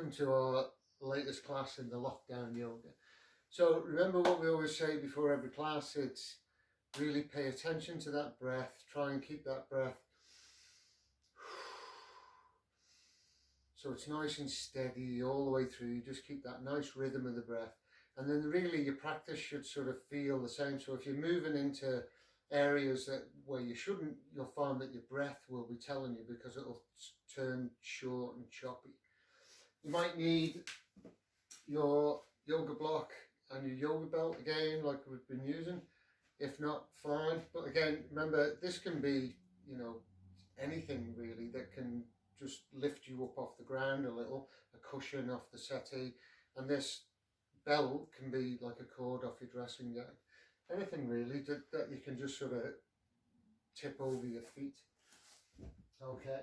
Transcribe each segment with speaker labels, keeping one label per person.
Speaker 1: welcome to our latest class in the lockdown yoga. So remember what we always say before every class, it's really pay attention to that breath, try and keep that breath so it's nice and steady all the way through. You just keep that nice rhythm of the breath, and then really your practice should sort of feel the same. So if you're moving into areas where you shouldn't, you'll find that your breath will be telling you, because it'll turn short and choppy. You might need your yoga block and your yoga belt again, like we've been using. If not, fine. But again, remember, this can be, anything really that can just lift you up off the ground a little, a cushion off the settee, and this belt can be like a cord off your dressing gown. Anything really that you can just sort of tip over your feet. Okay.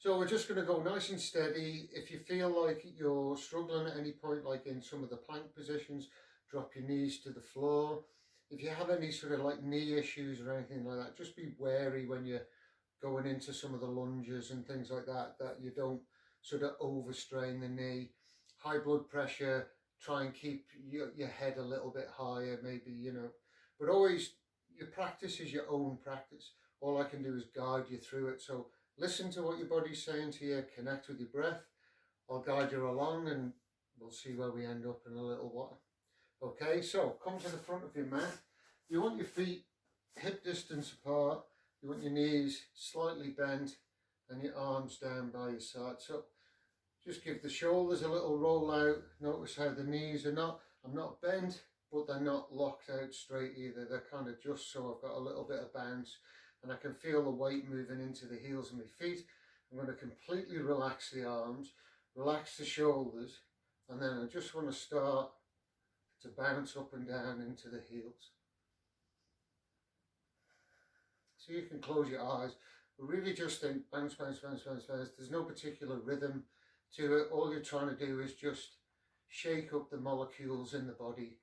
Speaker 1: So we're just going to go nice and steady. If you feel like you're struggling at any point, like in some of the plank positions, drop your knees to the floor. If you have any sort of like knee issues or anything like that, just be wary when you're going into some of the lunges and things like that, that you don't sort of overstrain the knee. High blood pressure, try and keep your head a little bit higher, maybe, but always, your practice is your own practice. All I can do is guide you through it. So listen to what your body's saying to you, connect with your breath. I'll guide you along and we'll see where we end up in a little while. Okay, so come to the front of your mat. You want your feet hip distance apart. You want your knees slightly bent and your arms down by your side. So just give the shoulders a little roll out. Notice how the knees are I'm not bent, but they're not locked out straight either. They're kind of just so I've got a little bit of bounce. And I can feel the weight moving into the heels of my feet. I'm going to completely relax the arms, relax the shoulders, and then I just want to start to bounce up and down into the heels. So you can close your eyes, but really just think bounce, bounce, bounce, bounce, bounce. There's no particular rhythm to it. All you're trying to do is just shake up the molecules in the body.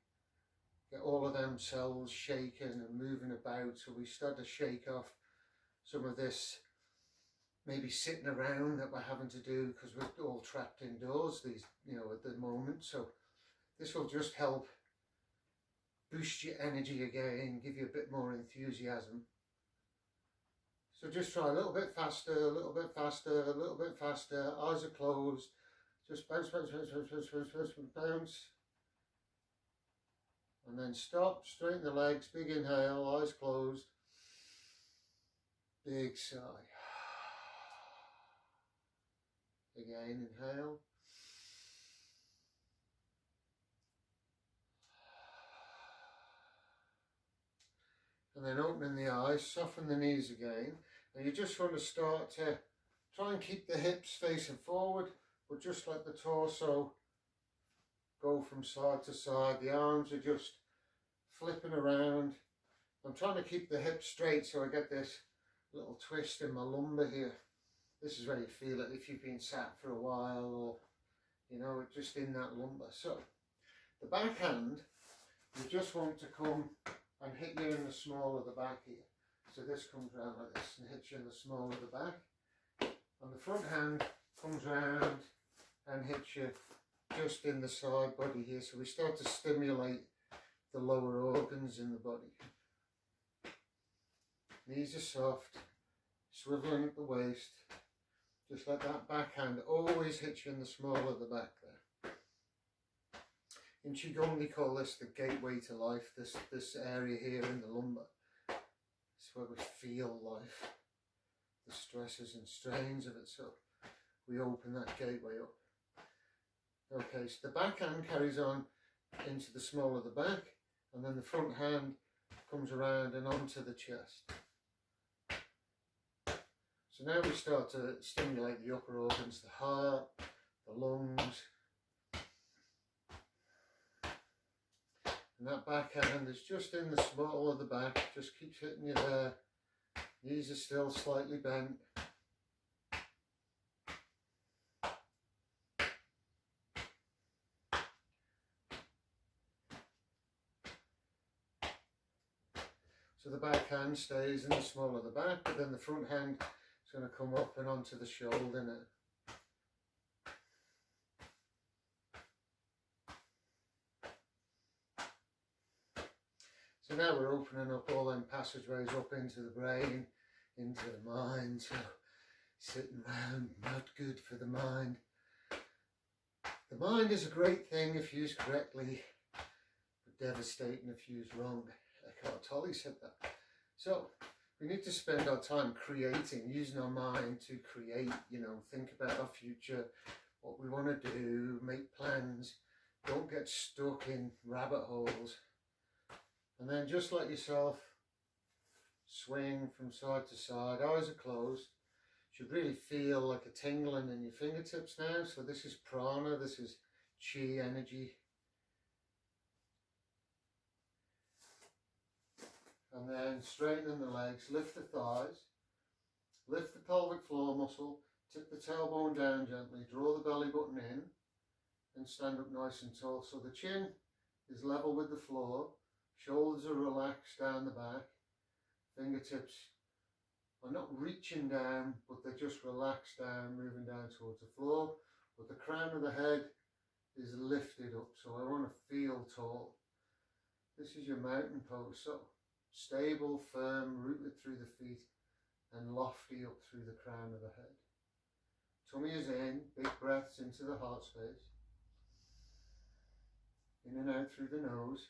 Speaker 1: Get all of them cells shaking and moving about. So we start to shake off some of this maybe sitting around that we're having to do because we're all trapped indoors at the moment. So this will just help boost your energy again, give you a bit more enthusiasm. So just try a little bit faster, a little bit faster, a little bit faster. Eyes are closed. Just bounce, bounce, bounce, bounce, bounce, bounce, bounce, bounce. And then stop, straighten the legs, big inhale, eyes closed. Big sigh. Again, inhale. And then opening the eyes, soften the knees again. And you just want to start to try and keep the hips facing forward, but just let the torso go from side to side. The arms are just flipping around. I'm trying to keep the hips straight so I get this little twist in my lumbar here. This is where you feel it if you've been sat for a while or, just in that lumbar. So the backhand, you just want to come and hit you in the small of the back here. So this comes round like this and hits you in the small of the back. And the front hand comes round and hits you just in the side body here. So we start to stimulate the lower organs in the body. Knees are soft, swiveling at the waist. Just let that backhand always hit you in the small of the back there. In Qigong we call this the gateway to life, this area here in the lumbar. It's where we feel life, the stresses and strains of it, so we open that gateway up. Okay, so the backhand carries on into the small of the back, and then the front hand comes around and onto the chest. So now we start to stimulate the upper organs, the heart, the lungs. And that backhand is just in the small of the back, just keeps hitting you there. Knees are still slightly bent. So the backhand stays in the small of the back, but then the front hand is going to come up and onto the shoulder now. So now we're opening up all them passageways up into the brain, into the mind. So sitting around, not good for the mind. The mind is a great thing if used correctly, but devastating if used wrong. Eckhart Tolle said that. So we need to spend our time creating, using our mind to create, think about our future, what we want to do, make plans. Don't get stuck in rabbit holes. And then just let yourself swing from side to side, eyes are closed. Should really feel like a tingling in your fingertips now. So this is prana, this is chi energy. And then straightening the legs, lift the thighs, lift the pelvic floor muscle, tip the tailbone down gently, draw the belly button in and stand up nice and tall. So the chin is level with the floor, shoulders are relaxed down the back, fingertips are not reaching down, but they're just relaxed down, moving down towards the floor. But the crown of the head is lifted up, so I want to feel tall. This is your mountain pose, so stable, firm, rooted through the feet, and lofty up through the crown of the head. Tummy is in, big breaths into the heart space. In and out through the nose.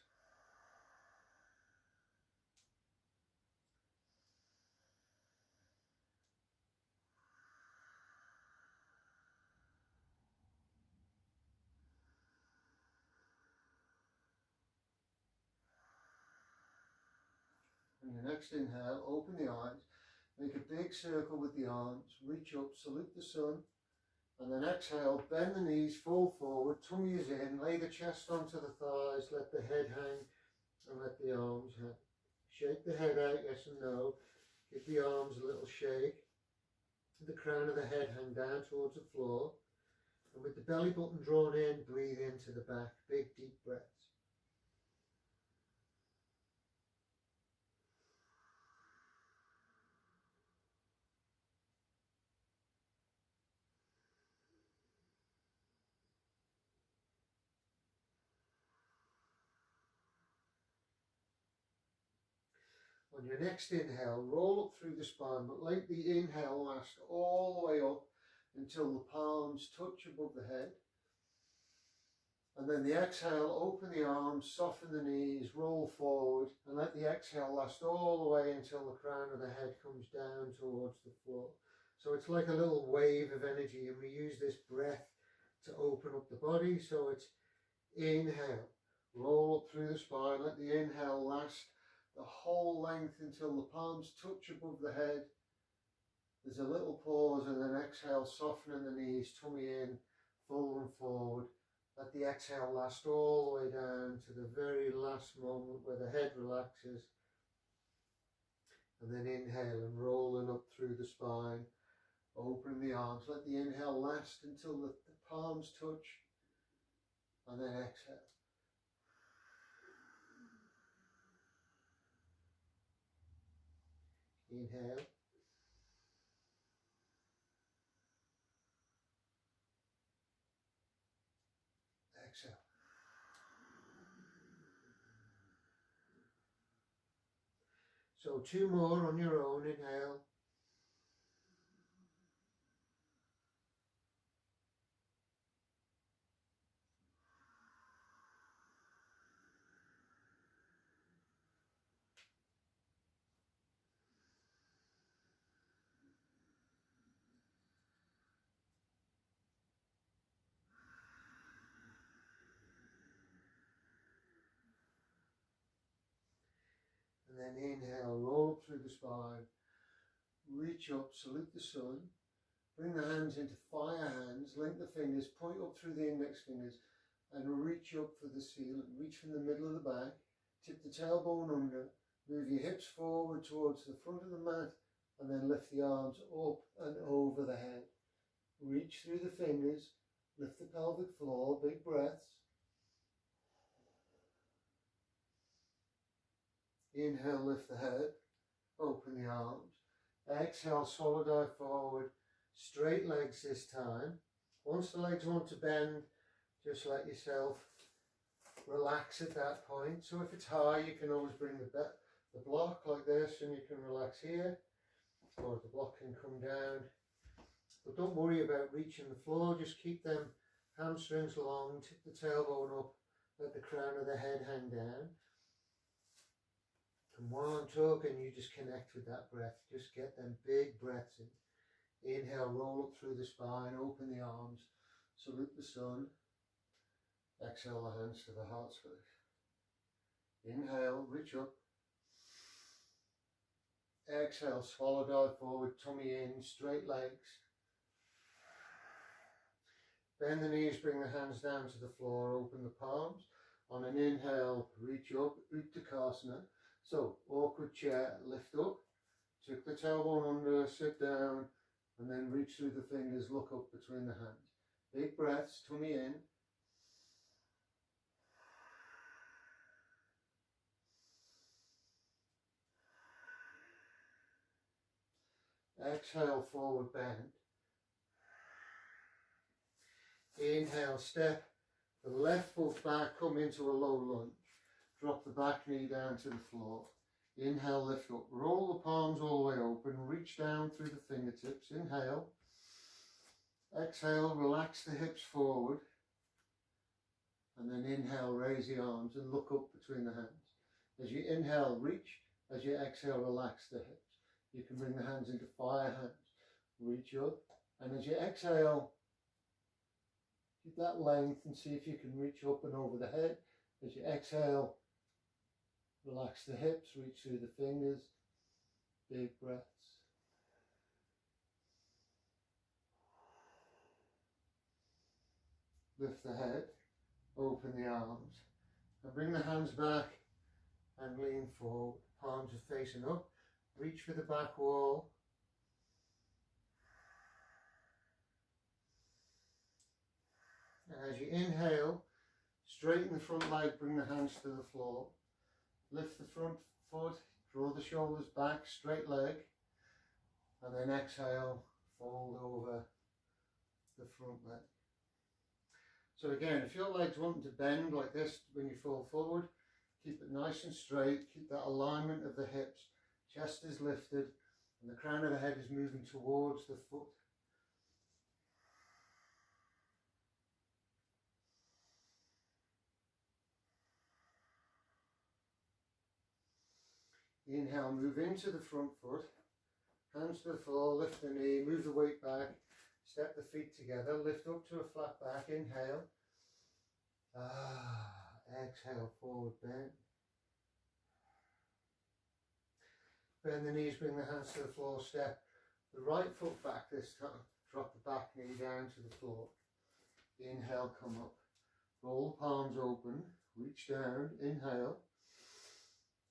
Speaker 1: On your next inhale, open the eyes, make a big circle with the arms, reach up, salute the sun, and then exhale, bend the knees, fold forward, tummy is in, lay the chest onto the thighs, let the head hang, and let the arms hang. Shake the head out, yes and no, give the arms a little shake, the crown of the head hang down towards the floor, and with the belly button drawn in, breathe into the back, big deep breaths. On your next inhale, roll up through the spine, but let the inhale last all the way up until the palms touch above the head. And then the exhale, open the arms, soften the knees, roll forward, and let the exhale last all the way until the crown of the head comes down towards the floor. So it's like a little wave of energy, and we use this breath to open up the body. So it's inhale, roll up through the spine, let the inhale last the whole length until the palms touch above the head. There's a little pause, and then exhale, softening the knees, tummy in, forward and forward. Let the exhale last all the way down to the very last moment where the head relaxes. And then inhale and rolling up through the spine, open the arms. Let the inhale last until the palms touch, and then exhale. Inhale. Exhale. So 2 more on your own. Inhale. And then inhale, roll up through the spine, reach up, salute the sun, bring the hands into fire hands, link the fingers, point up through the index fingers, and reach up for the ceiling. Reach from the middle of the back, tip the tailbone under, move your hips forward towards the front of the mat, and then lift the arms up and over the head. Reach through the fingers, lift the pelvic floor, big breaths. Inhale, lift the head, open the arms. Exhale, swallow dive forward, straight legs this time. Once the legs want to bend, just let yourself relax at that point. So if it's high, you can always bring the block like this and you can relax here, or the block can come down. But don't worry about reaching the floor, just keep them hamstrings long, tip the tailbone up, let the crown of the head hang down. And while I'm talking, you just connect with that breath, just get them big breaths in. Inhale, roll up through the spine, open the arms, salute the sun. Exhale the hands to the heart space. Inhale, reach up. Exhale, swallow dive forward, tummy in, straight legs. Bend the knees, bring the hands down to the floor, open the palms. On an inhale, reach up, Uttanasana. So, awkward chair, lift up, tuck the tailbone under, sit down, and then reach through the fingers, look up between the hands. Big breaths, tummy in. Exhale, forward bend. Inhale, step the left foot back, come into a low lunge. Drop the back knee down to the floor. Inhale, lift up. Roll the palms all the way open. Reach down through the fingertips. Inhale. Exhale, relax the hips forward. And then inhale, raise the arms and look up between the hands. As you inhale, reach. As you exhale, relax the hips. You can bring the hands into fire hands. Reach up. And as you exhale, keep that length and see if you can reach up and over the head. As you exhale, relax the hips, reach through the fingers, big breaths. Lift the head, open the arms, and bring the hands back and lean forward. Palms are facing up, reach for the back wall. And as you inhale, straighten the front leg, bring the hands to the floor. Lift the front foot, draw the shoulders back, straight leg, and then exhale, fold over the front leg. So again, if your leg's wanting to bend like this when you fall forward, keep it nice and straight, keep that alignment of the hips, chest is lifted, and the crown of the head is moving towards the foot. Inhale, move into the front foot, hands to the floor, lift the knee, move the weight back, step the feet together, lift up to a flat back, inhale. Exhale, forward bend. Bend the knees, bring the hands to the floor, step the right foot back this time, drop the back knee down to the floor. Inhale, come up, roll the palms open, reach down, inhale.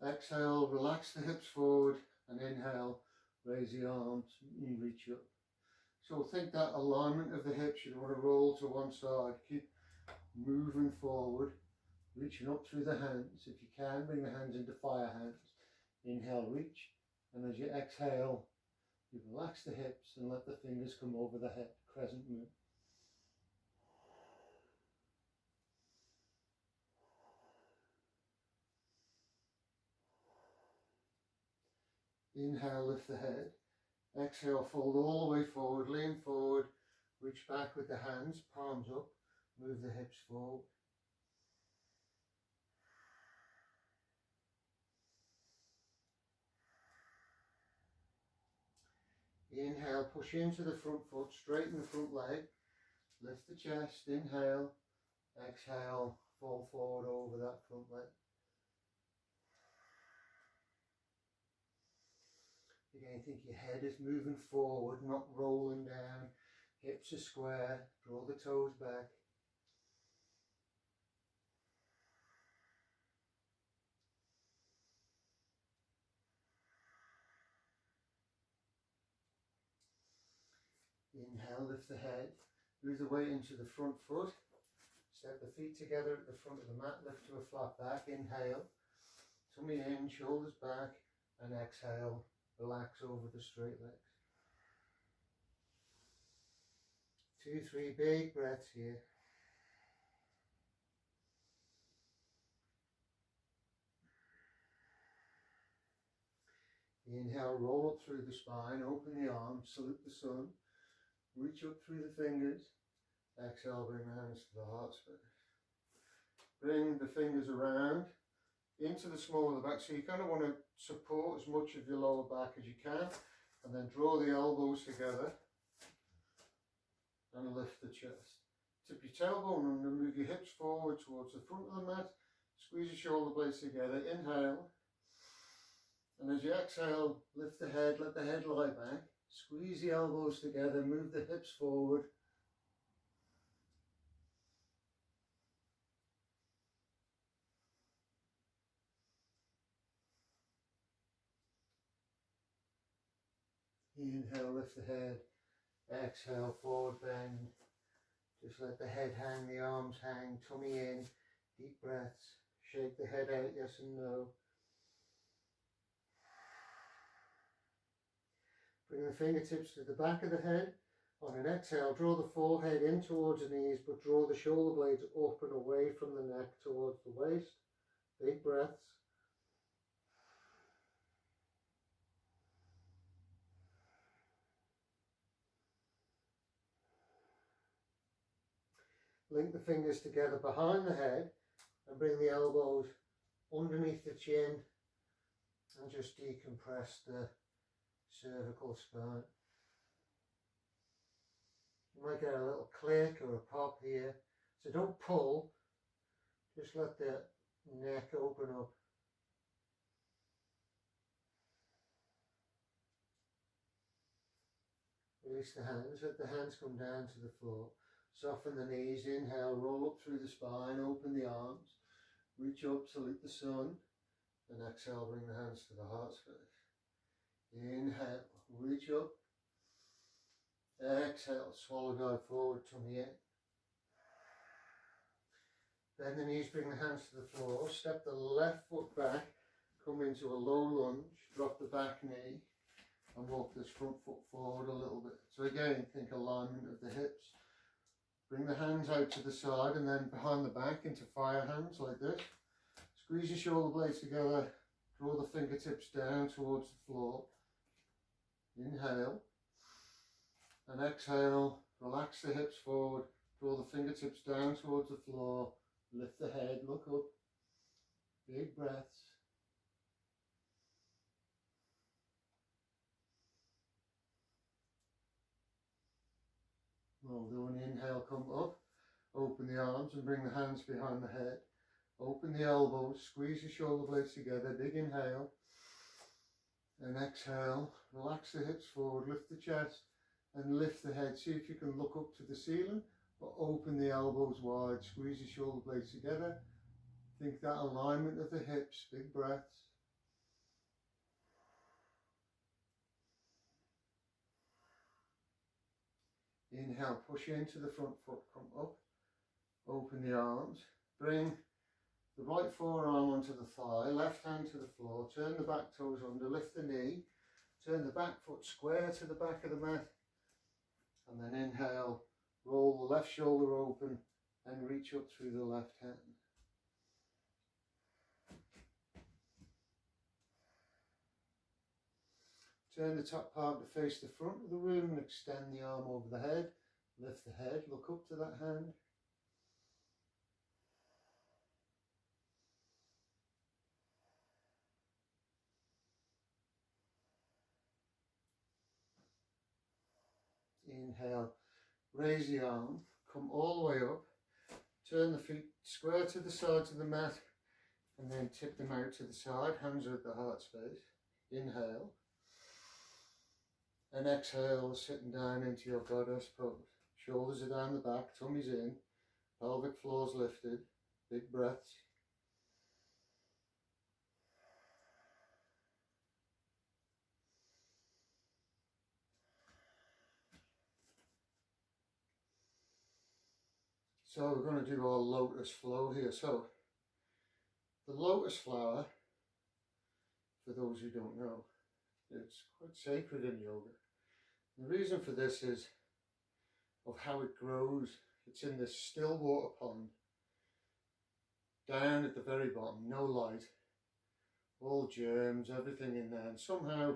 Speaker 1: Exhale, relax the hips forward, and inhale, raise the arms and reach up. So think that alignment of the hips, you don't want to roll to one side, keep moving forward, reaching up through the hands. If you can, bring the hands into fire hands. Inhale, reach, and as you exhale, you relax the hips and let the fingers come over the head, crescent moon. Inhale, lift the head. Exhale, fold all the way forward, lean forward, reach back with the hands, palms up, move the hips forward. Inhale, push into the front foot, straighten the front leg, lift the chest, inhale, exhale, fall forward over that front leg. Again, think your head is moving forward, not rolling down. Hips are square, draw the toes back. Inhale, lift the head, move the weight into the front foot. Step the feet together at the front of the mat, lift to a flat back. Inhale, tummy in, shoulders back, and exhale. Relax over the straight legs. 2, 3 big breaths here. Inhale, roll up through the spine, open the arms, salute the sun, reach up through the fingers. Exhale, bring the hands to the heart space. Bring the fingers around into the small of the back, so you kind of want to support as much of your lower back as you can, and then draw the elbows together and lift the chest. Tip your tailbone under, move your hips forward towards the front of the mat, squeeze your shoulder blades together, inhale, and as you exhale, lift the head, let the head lie back, squeeze the elbows together, move the hips forward. Inhale, lift the head, exhale, forward bend. Just let the head hang, the arms hang, tummy in, deep breaths. Shake the head out, yes and no. Bring the fingertips to the back of the head. On an exhale, draw the forehead in towards the knees, but draw the shoulder blades up and away from the neck towards the waist. Big breaths. Link the fingers together behind the head and bring the elbows underneath the chin and just decompress the cervical spine. You might get a little click or a pop here, so don't pull, just let the neck open up. Release the hands, let the hands come down to the floor. Soften the knees, inhale, roll up through the spine, open the arms, reach up, salute the sun, and exhale, bring the hands to the heart space. Inhale, reach up, exhale, swallow dive forward, tummy in. Bend the knees, bring the hands to the floor, step the left foot back, come into a low lunge, drop the back knee, and walk this front foot forward a little bit. So again, think alignment of the hips. Bring the hands out to the side and then behind the back into fire hands like this. Squeeze your shoulder blades together, draw the fingertips down towards the floor. Inhale and exhale, relax the hips forward, draw the fingertips down towards the floor, lift the head, look up, big breaths. Well done, inhale, come up, open the arms and bring the hands behind the head. Open the elbows, squeeze the shoulder blades together, big inhale. And exhale, relax the hips forward, lift the chest and lift the head. See if you can look up to the ceiling, but open the elbows wide, squeeze the shoulder blades together. Think that alignment of the hips, big breaths. Inhale, push into the front foot, come up, open the arms, bring the right forearm onto the thigh, left hand to the floor, turn the back toes under, lift the knee, turn the back foot square to the back of the mat, and then inhale, roll the left shoulder open and reach up through the left hand. Turn the top part to face the front of the room and extend the arm over the head. Lift the head, look up to that hand. Inhale, raise the arm, come all the way up. Turn the feet square to the sides of the mat and then tip them out to the side. Hands are at the heart space. Inhale. And exhale, sitting down into your goddess pose. Shoulders are down the back, tummy's in, pelvic floor's lifted, big breaths. So we're going to do our lotus flow here. So the lotus flower, for those who don't know, it's quite sacred in yoga. The reason for this is of how it grows. It's in this still water pond, down at the very bottom, no light, all germs, everything in there. And somehow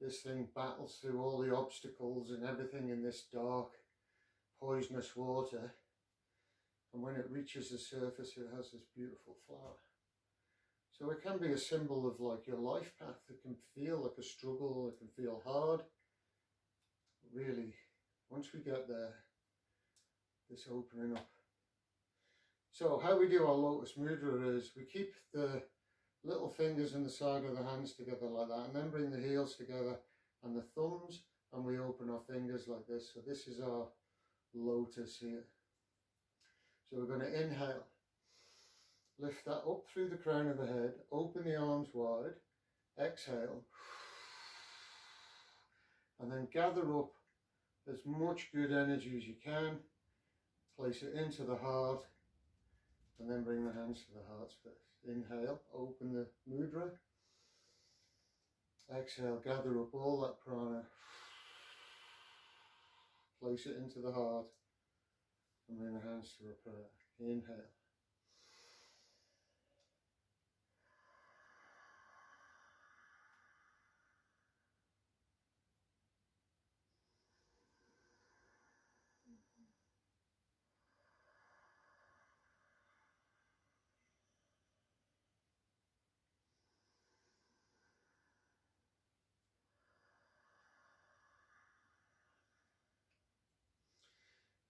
Speaker 1: this thing battles through all the obstacles and everything in this dark, poisonous water. And when it reaches the surface, it has this beautiful flower. So it can be a symbol of like your life path. It can feel like a struggle, it can feel hard. Really, once we get there, this opening up. So how we do our Lotus Mudra is we keep the little fingers in the side of the hands together like that, and then bring the heels together and the thumbs, and we open our fingers like this. So this is our lotus here. So we're going to inhale, lift that up through the crown of the head, open the arms wide, exhale, and then gather up as much good energy as you can, place it into the heart, and then bring the hands to the heart space. Inhale, open the mudra. Exhale, gather up all that prana, place it into the heart, and bring the hands to a prayer. Inhale.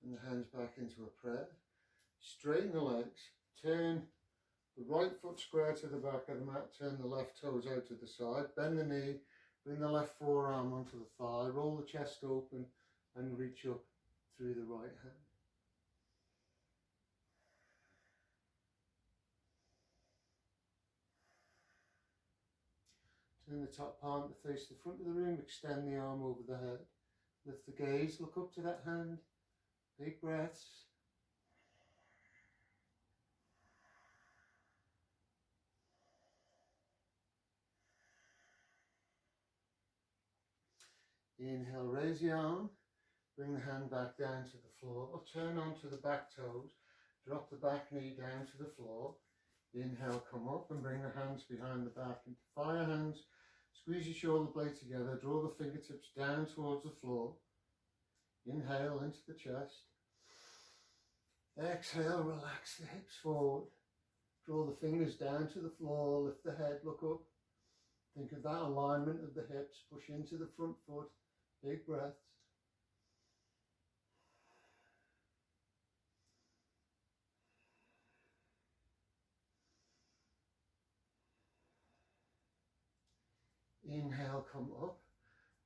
Speaker 1: And the hands back into a prayer. Straighten the legs, turn the right foot square to the back of the mat, turn the left toes out to the side, bend the knee, bring the left forearm onto the thigh, roll the chest open and reach up through the right hand. Turn the top palm to face the front of the room, extend the arm over the head, lift the gaze, look up to that hand, big breaths. Inhale, raise the arm, bring the hand back down to the floor, turn onto the back toes, drop the back knee down to the floor. Inhale, come up and bring the hands behind the back into fire hands. Squeeze your shoulder blades together, draw the fingertips down towards the floor. Inhale into the chest. Exhale, relax the hips forward. Draw the fingers down to the floor, lift the head, look up. Think of that alignment of the hips, push into the front foot. Big breaths. Inhale, come up.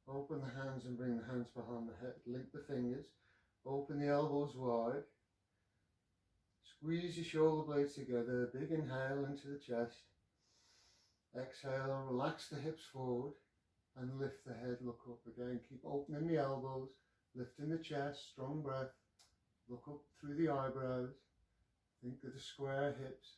Speaker 1: Open the hands and bring the hands behind the head. Link the fingers. Open the elbows wide. Squeeze your shoulder blades together. Big inhale into the chest. Exhale, relax the hips forward and lift the head, look up again. Keep opening the elbows, lifting the chest, strong breath. Look up through the eyebrows. Think of the square hips.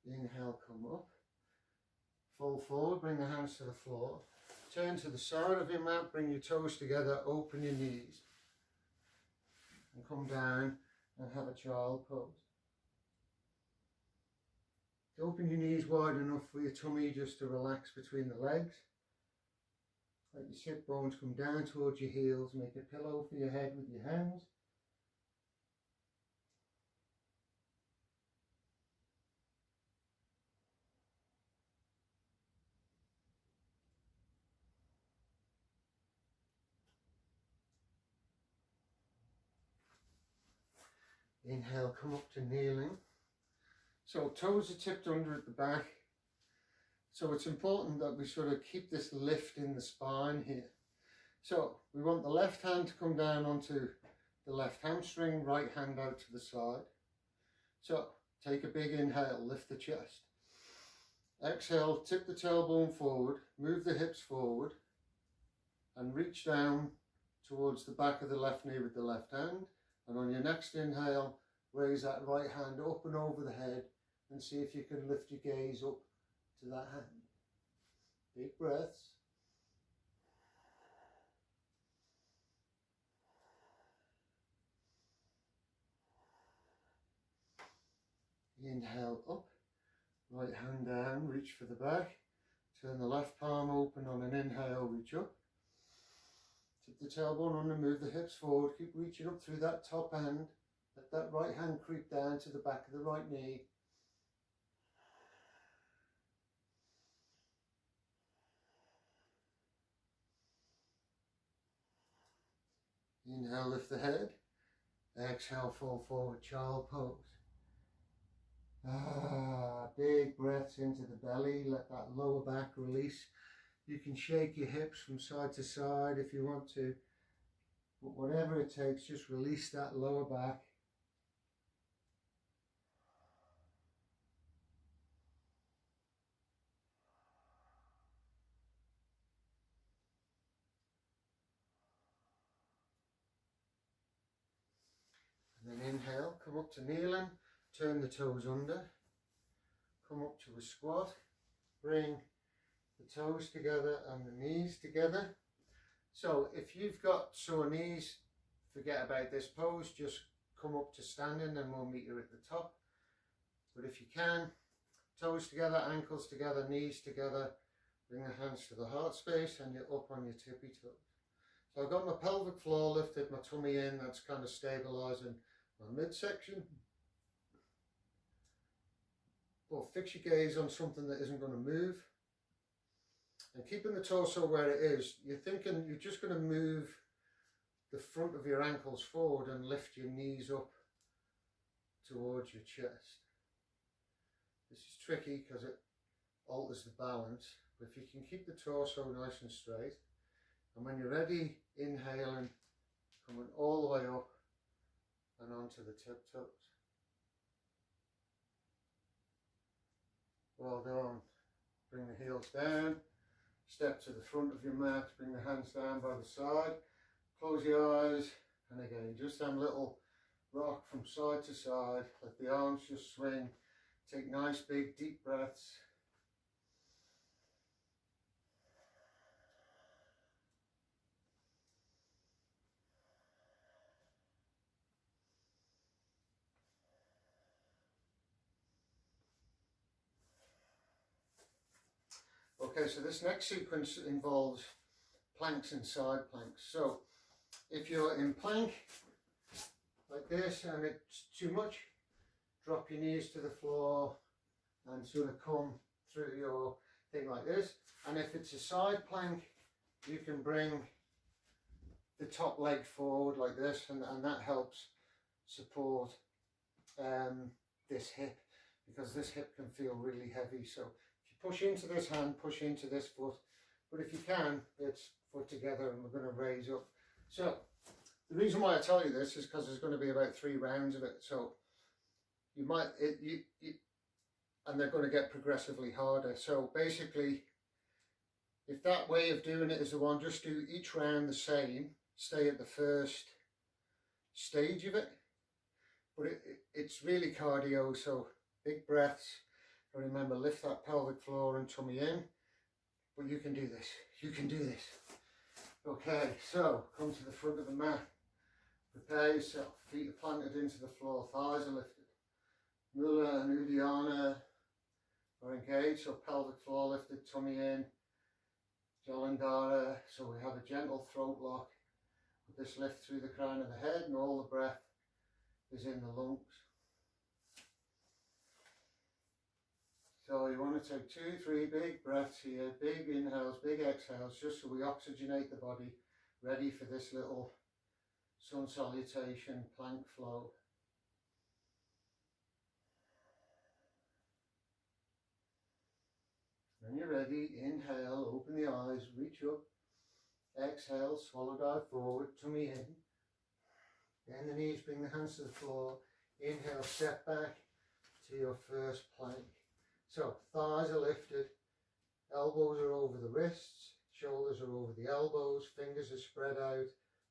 Speaker 1: Inhale, come up. Fold forward, bring the hands to the floor. Turn to the side of your mat, bring your toes together, open your knees. And come down and have a child pose. Open your knees wide enough for your tummy just to relax between the legs. Let your sit bones come down towards your heels. Make a pillow for your head with your hands. Inhale, come up to kneeling. So toes are tipped under at the back. So it's important that we sort of keep this lift in the spine here. So we want the left hand to come down onto the left hamstring, right hand out to the side. So take a big inhale, lift the chest. Exhale, tip the tailbone forward, move the hips forward and reach down towards the back of the left knee with the left hand. And on your next inhale, raise that right hand up and over the head and see if you can lift your gaze up to that hand. Big breaths. Inhale up, right hand down, reach for the back. Turn the left palm open on an inhale, reach up. Tip the tailbone under, move the hips forward, keep reaching up through that top hand. Let that right hand creep down to the back of the right knee. Inhale, lift the head. Exhale, fall forward, child pose. Big breaths into the belly, let that lower back release. You can shake your hips from side to side if you want to, but whatever it takes, just release that lower back. And then inhale, come up to kneeling, turn the toes under, come up to a squat, bring the toes together and the knees together. So if you've got sore knees, forget about this pose, just come up to standing and we'll meet you at the top. But if you can, toes together, ankles together, knees together, bring the hands to the heart space and you're up on your tippy toes. So I've got my pelvic floor lifted, my tummy in, that's kind of stabilising my midsection. But fix your gaze on something that isn't going to move. And keeping the torso where it is, you're thinking you're just going to move the front of your ankles forward and lift your knees up towards your chest. This is tricky because it alters the balance, but if you can keep the torso nice and straight, and when you're ready, inhaling, coming all the way up and onto the tip toes. Well done. Bring the heels down, step to the front of your mat, bring the hands down by the side, close your eyes, and again, just have a little rock from side to side, let the arms just swing, take nice big deep breaths. Okay, so this next sequence involves planks and side planks. So if you're in plank like this and it's too much, drop your knees to the floor and sort of come through your thing like this. And if it's a side plank, you can bring the top leg forward like this, and that helps support this hip, because this hip can feel really heavy. So push into this hand, push into this foot, but if you can, it's foot together and we're going to raise up. So the reason why I tell you this is because there's going to be about 3 rounds of it, so you might, and they're going to get progressively harder. So basically, if that way of doing it is the one, just do each round the same, stay at the first stage of it, but it's really cardio, so big breaths. Remember, lift that pelvic floor and tummy in, but you can do this, you can do this. Okay, so come to the front of the mat, prepare yourself, feet are planted into the floor, thighs are lifted. Mula and Uddiyana are engaged, so pelvic floor lifted, tummy in, Jalandhara, so we have a gentle throat lock, with this lift through the crown of the head and all the breath is in the lungs. So you want to take 2, 3 big breaths here, big inhales, big exhales, just so we oxygenate the body, ready for this little sun salutation plank flow. When you're ready, inhale, open the eyes, reach up, exhale, swallow dive forward, tummy in, bend the knees, bring the hands to the floor, inhale, step back to your first plank. So thighs are lifted, elbows are over the wrists, shoulders are over the elbows, fingers are spread out,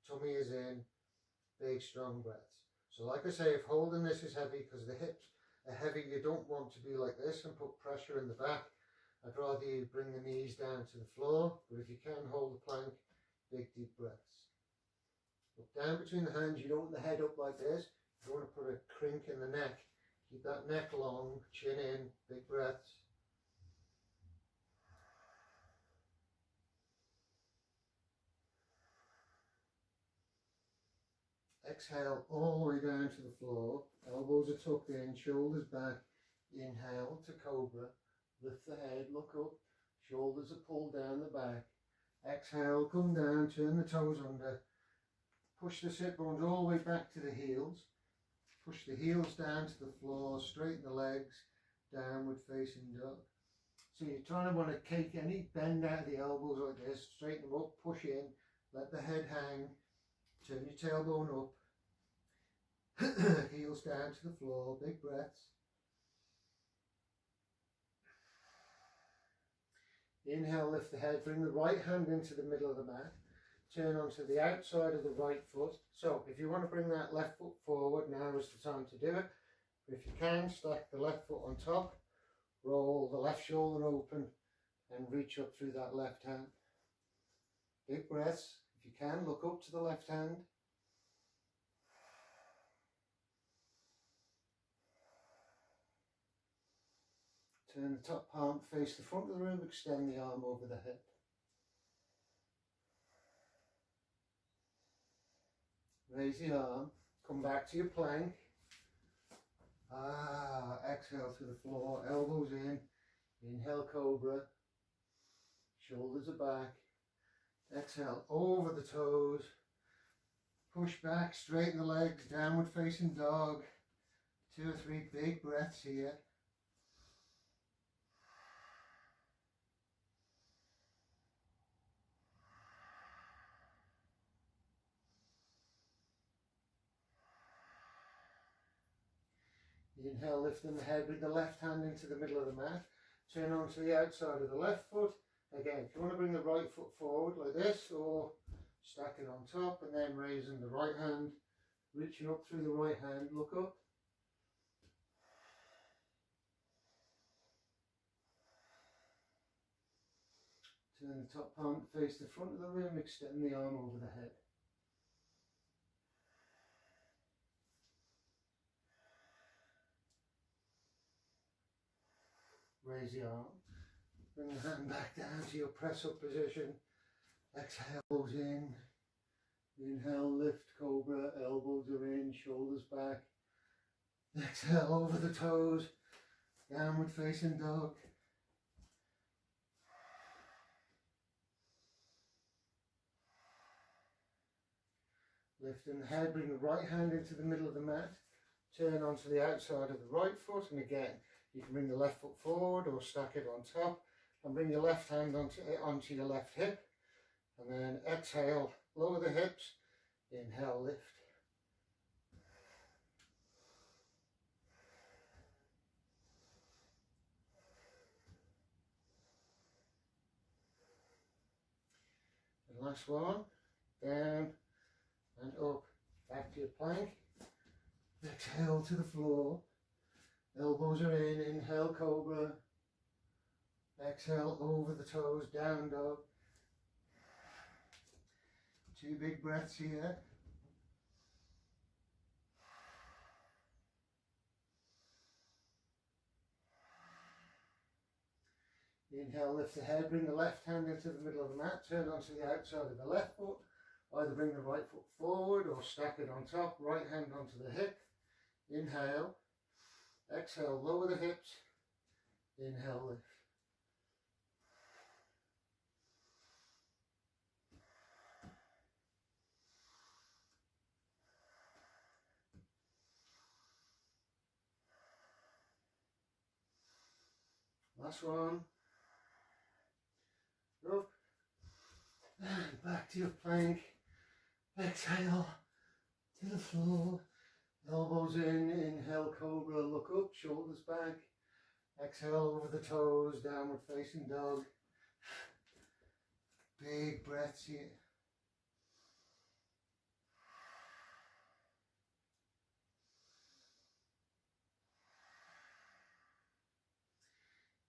Speaker 1: tummy is in, big strong breaths. So like I say, if holding this is heavy because the hips are heavy, you don't want to be like this and put pressure in the back. I'd rather you bring the knees down to the floor, but if you can hold the plank, big deep breaths. Look down between the hands, you don't want the head up like this, you don't want to put a crink in the neck. Keep that neck long, chin in, big breaths. Exhale all the way down to the floor. Elbows are tucked in, shoulders back. Inhale to cobra. Lift the head, look up. Shoulders are pulled down the back. Exhale, come down, turn the toes under. Push the sit bones all the way back to the heels. Push the heels down to the floor, straighten the legs, downward facing dog. So you're trying to want to cake any bend out of the elbows like this, straighten them up, push in, let the head hang, turn your tailbone up, heels down to the floor, big breaths. Inhale, lift the head, bring the right hand into the middle of the mat, turn onto the outside of the right foot. So if you want to bring that left foot forward, now is the time to do it. If you can, stack the left foot on top, roll the left shoulder open and reach up through that left hand. Big breaths. If you can, look up to the left hand. Turn the top palm, face the front of the room, extend the arm over the hip. Raise the arm, come back to your plank. Exhale to the floor, elbows in. Inhale, cobra. Shoulders are back. Exhale, over the toes. Push back, straighten the legs, downward facing dog. 2 or 3 big breaths here. Inhale, lifting the head, bring the left hand into the middle of the mat. Turn onto the outside of the left foot. Again, if you want to bring the right foot forward like this, or stack it on top, and then raising the right hand, reaching up through the right hand, look up. Turn the top palm to face the front of the room, extend the arm over the head. Raise the arm, bring the hand back down to your press up position. Exhale, elbows in. Inhale, lift, cobra, elbows are in, shoulders back. Exhale, over the toes, downward facing dog. Lifting the head, bring the right hand into the middle of the mat. Turn onto the outside of the right foot, and again, you can bring the left foot forward or stack it on top, and bring your left hand onto your left hip. And then exhale, lower the hips. Inhale, lift. And last one, down and up, back to your plank. Exhale to the floor. Elbows are in, inhale, cobra. Exhale, over the toes, down dog. 2 big breaths here. Inhale, lift the head, bring the left hand into the middle of the mat, turn onto the outside of the left foot. Either bring the right foot forward or stack it on top, right hand onto the hip. Inhale. Exhale, lower the hips. Inhale, lift. Last one. Up. And back to your plank. Exhale to the floor. Elbows in, inhale, cobra, look up, shoulders back. Exhale over the toes, downward facing dog. Big breaths here.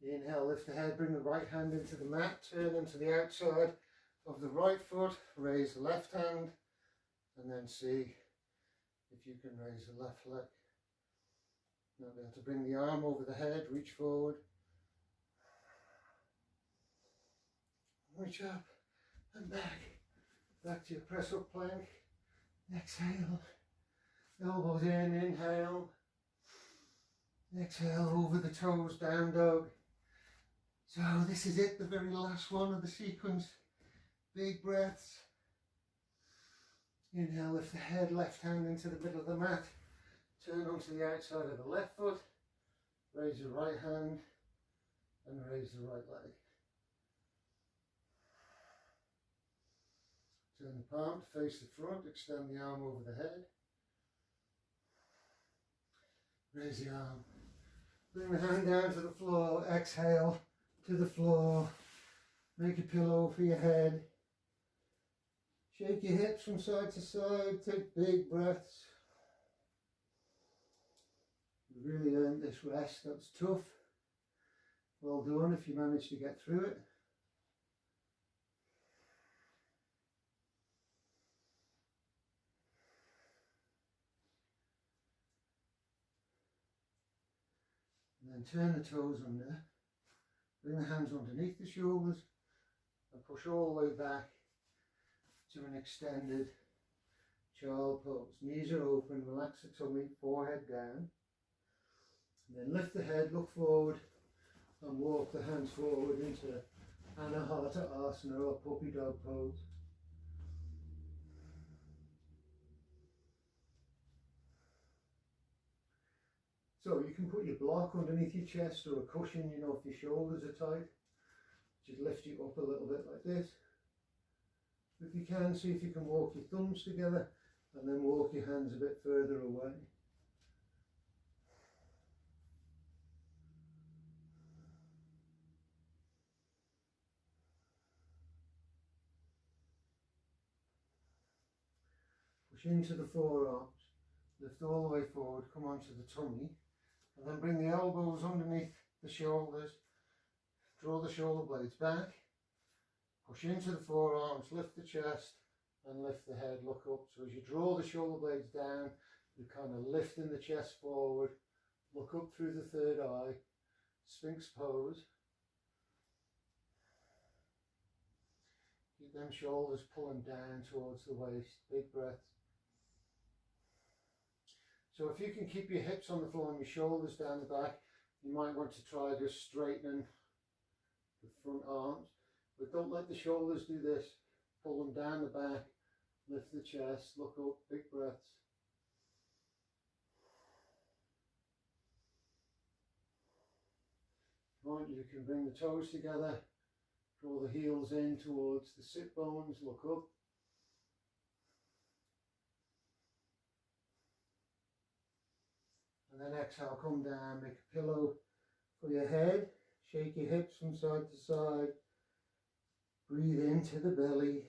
Speaker 1: Inhale, lift the head, bring the right hand into the mat, turn into the outside of the right foot, raise the left hand, and then see if you can raise the left leg. Now be able to bring the arm over the head, reach forward. Reach up and back. Back to your press up plank. Exhale. Elbows in, inhale. Exhale over the toes, down dog. So this is it, the very last one of the sequence. Big breaths. Inhale, lift the head, left hand into the middle of the mat. Turn onto the outside of the left foot. Raise your right hand and raise the right leg. Turn the palm to face the front, extend the arm over the head. Raise the arm. Bring the hand down to the floor, exhale to the floor. Make a pillow for your head. Shake your hips from side to side, take big breaths. You really earned this rest, that's tough. Well done if you managed to get through it. And then turn the toes under, bring the hands underneath the shoulders and push all the way back to an extended child pose. Knees are open, relax the tummy, forehead down. And then lift the head, look forward and walk the hands forward into Anahata Asana or puppy dog pose. So you can put your block underneath your chest or a cushion, you know, if your shoulders are tight. Just lift you up a little bit like this. If you can, see if you can walk your thumbs together and then walk your hands a bit further away. Push into the forearms, lift all the way forward, come onto the tummy, and then bring the elbows underneath the shoulders, draw the shoulder blades back, push into the forearms, lift the chest and lift the head, look up. So as you draw the shoulder blades down, you're kind of lifting the chest forward, look up through the third eye, Sphinx pose. Keep them shoulders pulling down towards the waist, big breath. So if you can keep your hips on the floor and your shoulders down the back, you might want to try just straightening the front arms, but don't let the shoulders do this. Pull them down the back, lift the chest, look up, big breaths. Right, you can bring the toes together, draw the heels in towards the sit bones, look up. And then exhale, come down, make a pillow for your head, shake your hips from side to side, breathe into the belly.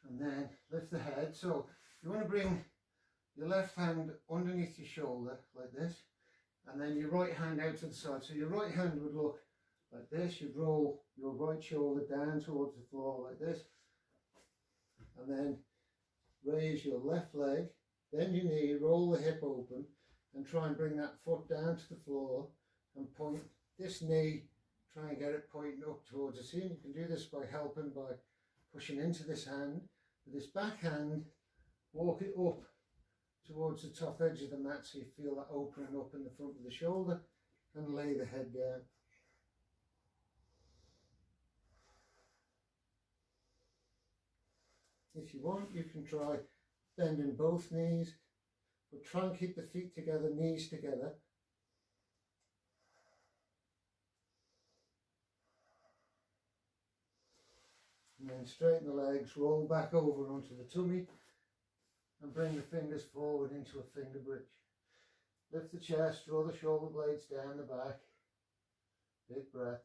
Speaker 1: And then lift the head. So you want to bring your left hand underneath your shoulder like this, and then your right hand out to the side. So your right hand would look like this. You'd roll your right shoulder down towards the floor like this, and then raise your left leg, bend your knee, roll the hip open, and try and bring that foot down to the floor and point this knee, try and get it pointing up towards the ceiling. You can do this by helping by pushing into this hand. With this back hand, walk it up towards the top edge of the mat so you feel that opening up in the front of the shoulder, and lay the head down. If you want, you can try bending both knees, but try and keep the feet together, knees together. And then straighten the legs, roll back over onto the tummy and bring the fingers forward into a finger bridge. Lift the chest, draw the shoulder blades down the back, big breaths.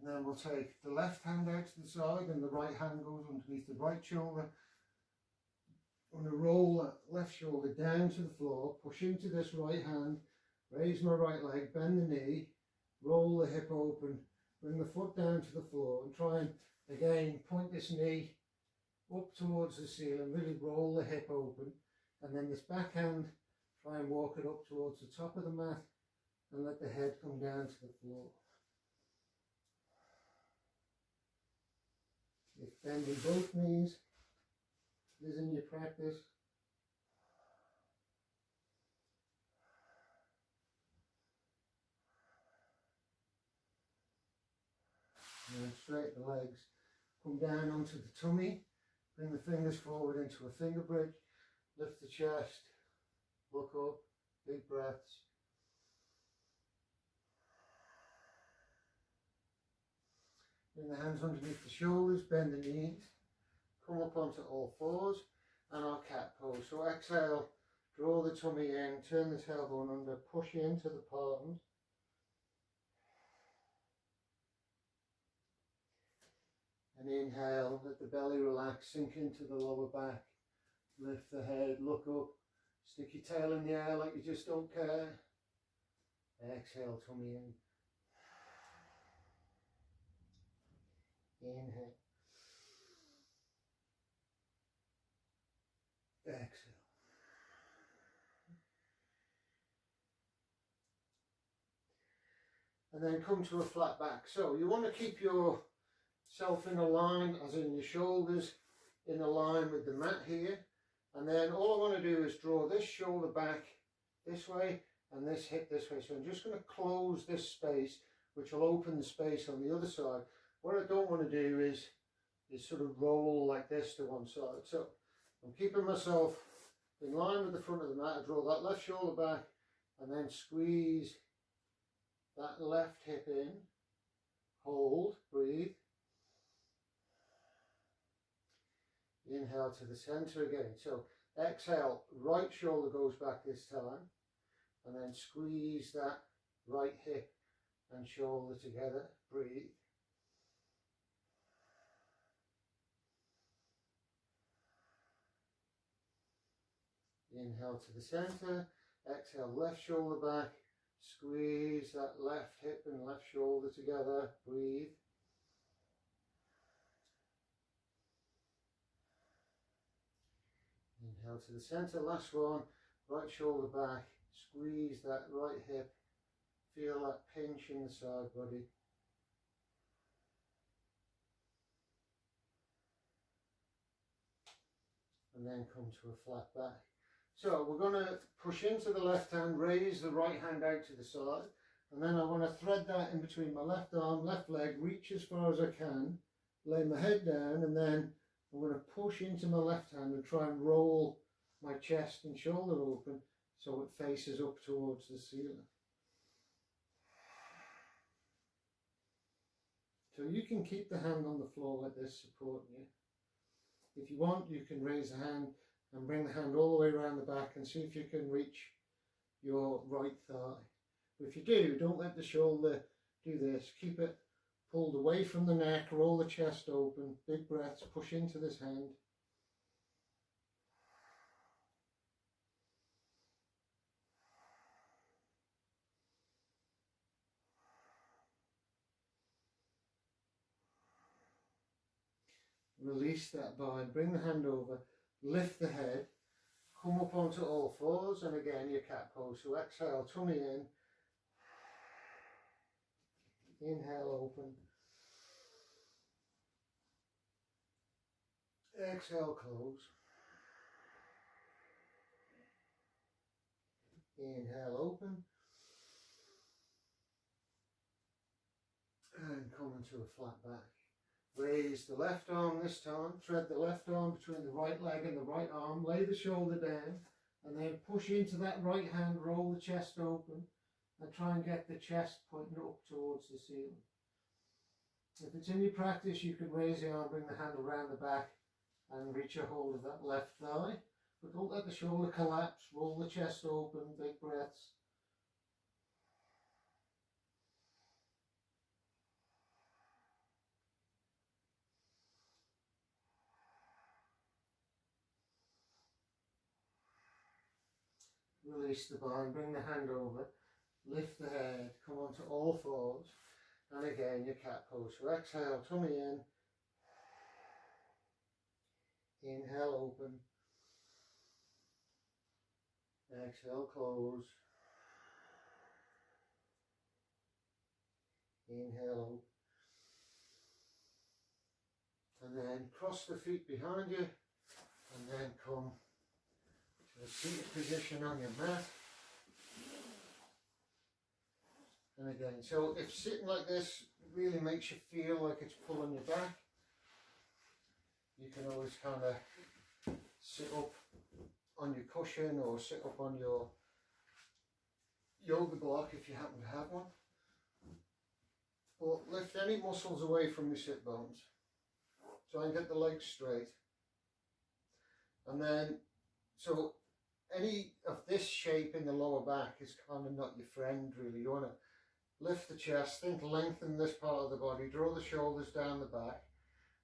Speaker 1: And then we'll take the left hand out to the side and the right hand goes underneath the right shoulder. I'm going to roll that left shoulder down to the floor, push into this right hand, raise my right leg, bend the knee, roll the hip open, bring the foot down to the floor and try and again point this knee up towards the ceiling, really roll the hip open, and then this back hand, try and walk it up towards the top of the mat and let the head come down to the floor. If bending both knees is in your practice, and then straighten the legs, come down onto the tummy, bring the fingers forward into a finger bridge, lift the chest, look up, big breaths. Bring the hands underneath the shoulders, bend the knees, come up onto all fours and our cat pose. So exhale, draw the tummy in, turn the tailbone under, push into the palms. And inhale, let the belly relax, sink into the lower back, lift the head, look up, stick your tail in the air like you just don't care. Exhale, tummy in. Inhale. Exhale. And then come to a flat back. So you want to keep yourself in a line, as in your shoulders in a line with the mat here. And then all I want to do is draw this shoulder back this way and this hip this way. So I'm just going to close this space, which will open the space on the other side. What I don't want to do is sort of roll like this to one side. So I'm keeping myself in line with the front of the mat. I draw that left shoulder back and then squeeze that left hip in. Hold, breathe. Inhale to the center again. So exhale, right shoulder goes back this time. And then squeeze that right hip and shoulder together. Breathe. Inhale to the center. Exhale, left shoulder back. Squeeze that left hip and left shoulder together. Breathe. Inhale to the center. Last one. Right shoulder back. Squeeze that right hip. Feel that pinch in the side body. And then come to a flat back. So we're going to push into the left hand, raise the right hand out to the side, and then I want to thread that in between my left arm, left leg, reach as far as I can, lay my head down, and then I'm going to push into my left hand and try and roll my chest and shoulder open so it faces up towards the ceiling. So you can keep the hand on the floor like this, supporting you. If you want, you can raise the hand and bring the hand all the way around the back and see if you can reach your right thigh. But if you do, don't let the shoulder do this. Keep it pulled away from the neck, roll the chest open, big breaths, push into this hand. Release that bind, bring the hand over, lift the head, come up onto all fours, and again your cat pose. So exhale, tummy in, inhale, open, exhale, close, inhale, open, and come into a flat back. Raise the left arm this time, thread the left arm between the right leg and the right arm, lay the shoulder down, and then push into that right hand, roll the chest open, and try and get the chest pointing up towards the ceiling. If it's in your practice, you can raise the arm, bring the hand around the back, and reach a hold of that left thigh. But don't let the shoulder collapse, roll the chest open, big breaths. Release the bind, bring the hand over, lift the head, come onto all fours, and again your cat pose. So exhale, tummy in, inhale, open, exhale, close, inhale, open, and then cross the feet behind you, and then come to the seated position on your mat. And again, so if sitting like this really makes you feel like it's pulling you back, you can always kind of sit up on your cushion or sit up on your yoga block if you happen to have one. But lift any muscles away from your sit bones. Try and get the legs straight. And then, so any of this shape in the lower back is kind of not your friend really. You want to lift the chest, think lengthen this part of the body, draw the shoulders down the back,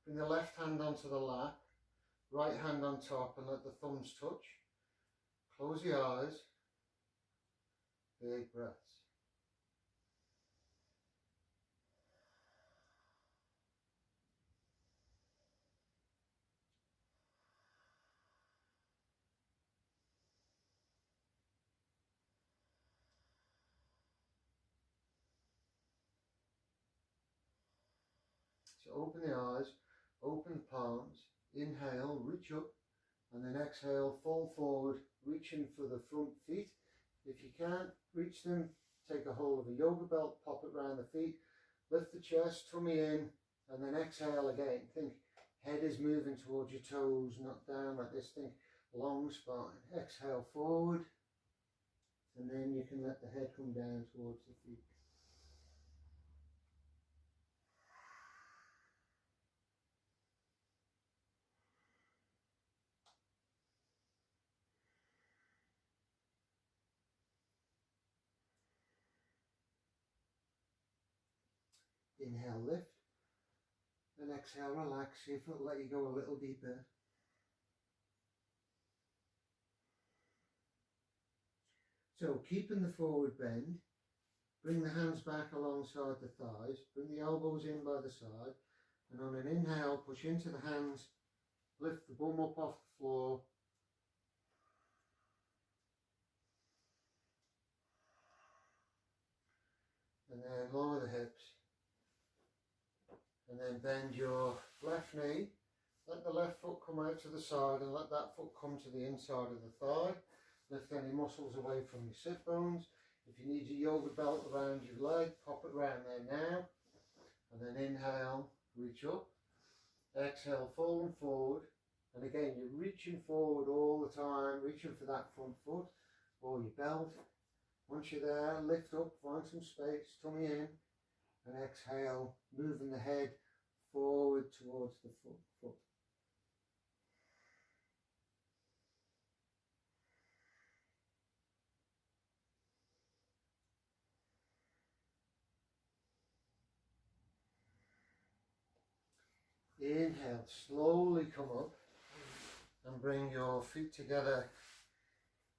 Speaker 1: bring the left hand onto the lap, right hand on top, and let the thumbs touch. Close your eyes, big breaths. So open the eyes, open the palms, inhale, reach up, and then exhale, fall forward, reaching for the front feet. If you can't reach them, take a hold of a yoga belt, pop it around the feet, lift the chest, tummy in, and then exhale again. Think head is moving towards your toes, not down like this. Think long spine. Exhale forward, and then you can let the head come down towards the feet. Inhale, lift, and exhale, relax. See if it'll let you go a little deeper. So keeping the forward bend, bring the hands back alongside the thighs, bring the elbows in by the side, and on an inhale, push into the hands, lift the bum up off the floor, and then lower the hips. And then bend your left knee, let the left foot come out to the side and let that foot come to the inside of the thigh. Lift any muscles away from your sit bones. If you need your yoga belt around your leg, pop it around there now. And then inhale, reach up. Exhale, falling forward. And again, you're reaching forward all the time, reaching for that front foot or your belt. Once you're there, lift up, find some space, tummy in. And exhale, moving the head forward towards the foot. Inhale, slowly come up and bring your feet together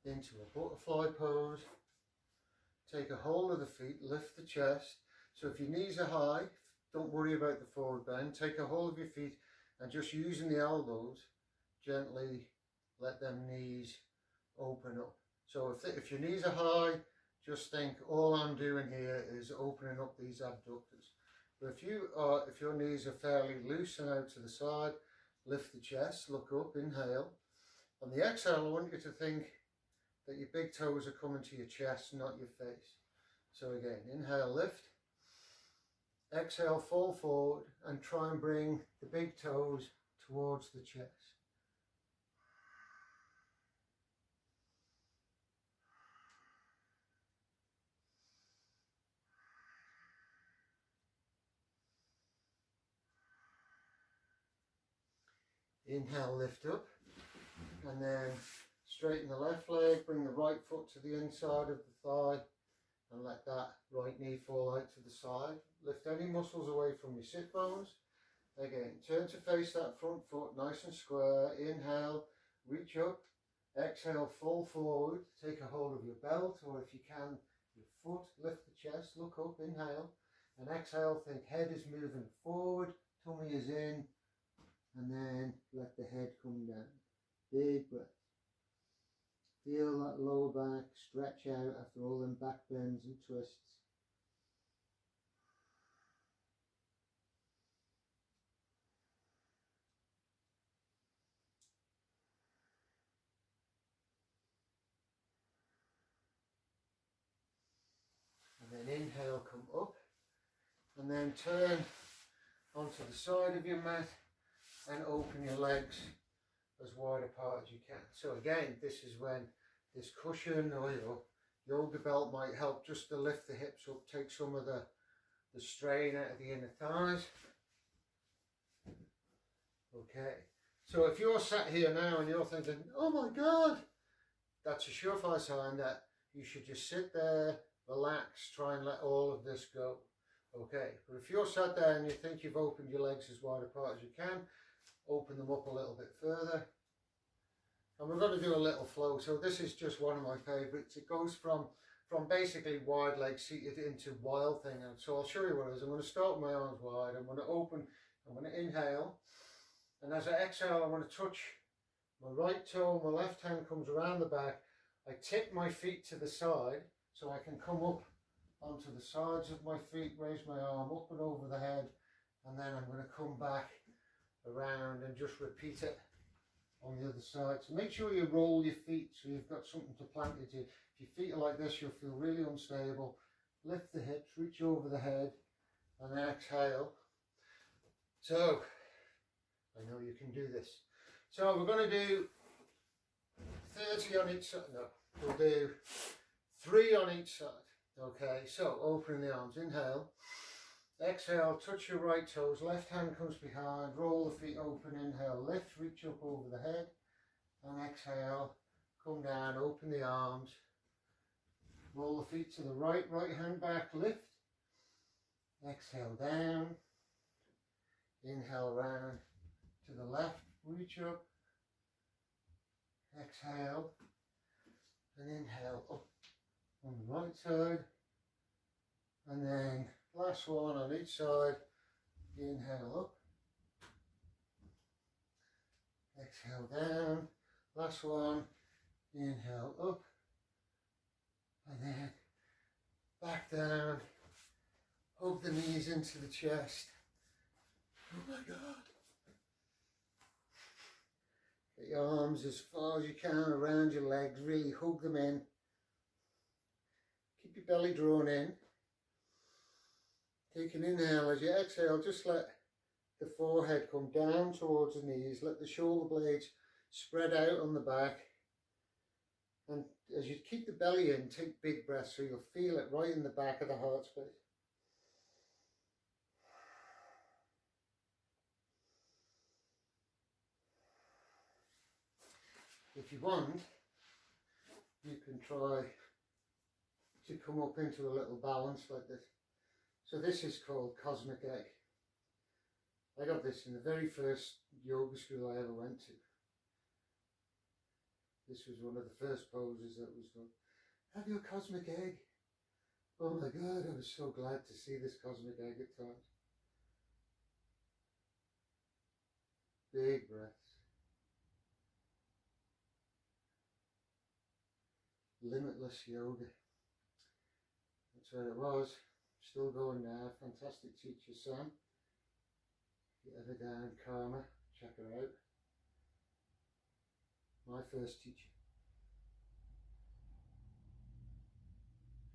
Speaker 1: into a butterfly pose. Take a hold of the feet, lift the chest. So if your knees are high, don't worry about the forward bend. Take a hold of your feet and just using the elbows, gently let them knees open up. So if your knees are high, just think all I'm doing here is opening up these abductors. But if your knees are fairly loose and out to the side, lift the chest, look up, inhale. On the exhale, I want you to think that your big toes are coming to your chest, not your face. So again, inhale, lift. Exhale, fall forward and try and bring the big toes towards the chest. Inhale, lift up, and then straighten the left leg, bring the right foot to the inside of the thigh, and let that right knee fall out to the side. Lift any muscles away from your sit bones. Again, turn to face that front foot nice and square. Inhale, reach up. Exhale, fall forward, take a hold of your belt, or if you can, your foot, lift the chest, look up, inhale, and exhale, think head is moving forward, tummy is in, and then let the head come down. Big breath. Feel that lower back stretch out after all them back bends and twists. And then inhale, come up, and then turn onto the side of your mat and open your legs as wide apart as you can. So again, this is when this cushion or your yoga belt might help just to lift the hips up, take some of the strain out of the inner thighs. Okay, so if you're sat here now and you're thinking, oh my God, that's a surefire sign that you should just sit there, relax, try and let all of this go. Okay, but if you're sat there and you think you've opened your legs as wide apart as you can, open them up a little bit further. And we're going to do a little flow. So this is just one of my favorites. It goes from basically wide leg seated into wild thing. And so I'll show you what it is. I'm going to start with my arms wide. I'm going to open, I'm going to inhale. And as I exhale, I'm going to touch my right toe, my left hand comes around the back. I tip my feet to the side so I can come up onto the sides of my feet, raise my arm up and over the head, and then I'm going to come back around and just repeat it on the other side. So make sure you roll your feet so you've got something to plant it to. If your feet are like this, you'll feel really unstable. Lift the hips, reach over the head, and exhale. So, I know you can do this. So we're going to do 30 on each side. No, we'll do 3 on each side. Okay, so opening the arms, inhale, exhale, touch your right toes, left hand comes behind, roll the feet open, inhale, lift, reach up over the head, and exhale, come down, open the arms, roll the feet to the right, right hand back, lift, exhale down, inhale round to the left, reach up, exhale, and inhale up on the right side, and then last one on each side, inhale up, exhale down, last one, inhale up, and then back down, hug the knees into the chest. Oh my God. Get your arms as far as you can around your legs, really hug them in. Keep your belly drawn in. Take an inhale. As you exhale, just let the forehead come down towards the knees. Let the shoulder blades spread out on the back. And as you keep the belly in, take big breaths so you'll feel it right in the back of the heart space. If you want, you can try to come up into a little balance like this. So this is called Cosmic Egg. I got this in the very first yoga school I ever went to. This was one of the first poses that was done. Have your Cosmic Egg. Oh my God, I was so glad to see this Cosmic Egg at times. Big breaths. Limitless yoga. That's where it was. Still going now. Fantastic teacher, Sam. If you're ever down in Karma, check her out. My first teacher.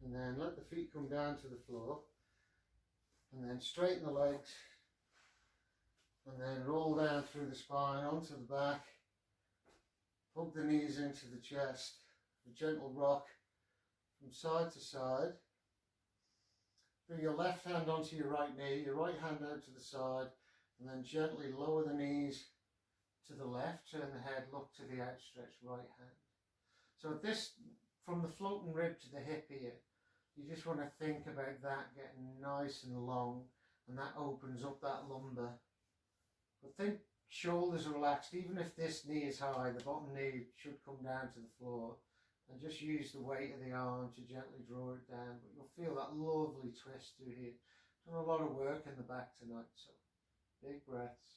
Speaker 1: And then let the feet come down to the floor. And then straighten the legs. And then roll down through the spine onto the back. Hug the knees into the chest. A gentle rock from side to side. Bring your left hand onto your right knee, your right hand out to the side, and then gently lower the knees to the left, turn the head, look to the outstretched right hand. So this, from the floating rib to the hip here, you just want to think about that getting nice and long, and that opens up that lumbar. But think Shoulders are relaxed. Even if this knee is high, the bottom knee should come down to the floor. And just use the weight of the arm to gently draw it down. But you'll feel that lovely twist through here. Done a lot of work in the back tonight, so big breaths.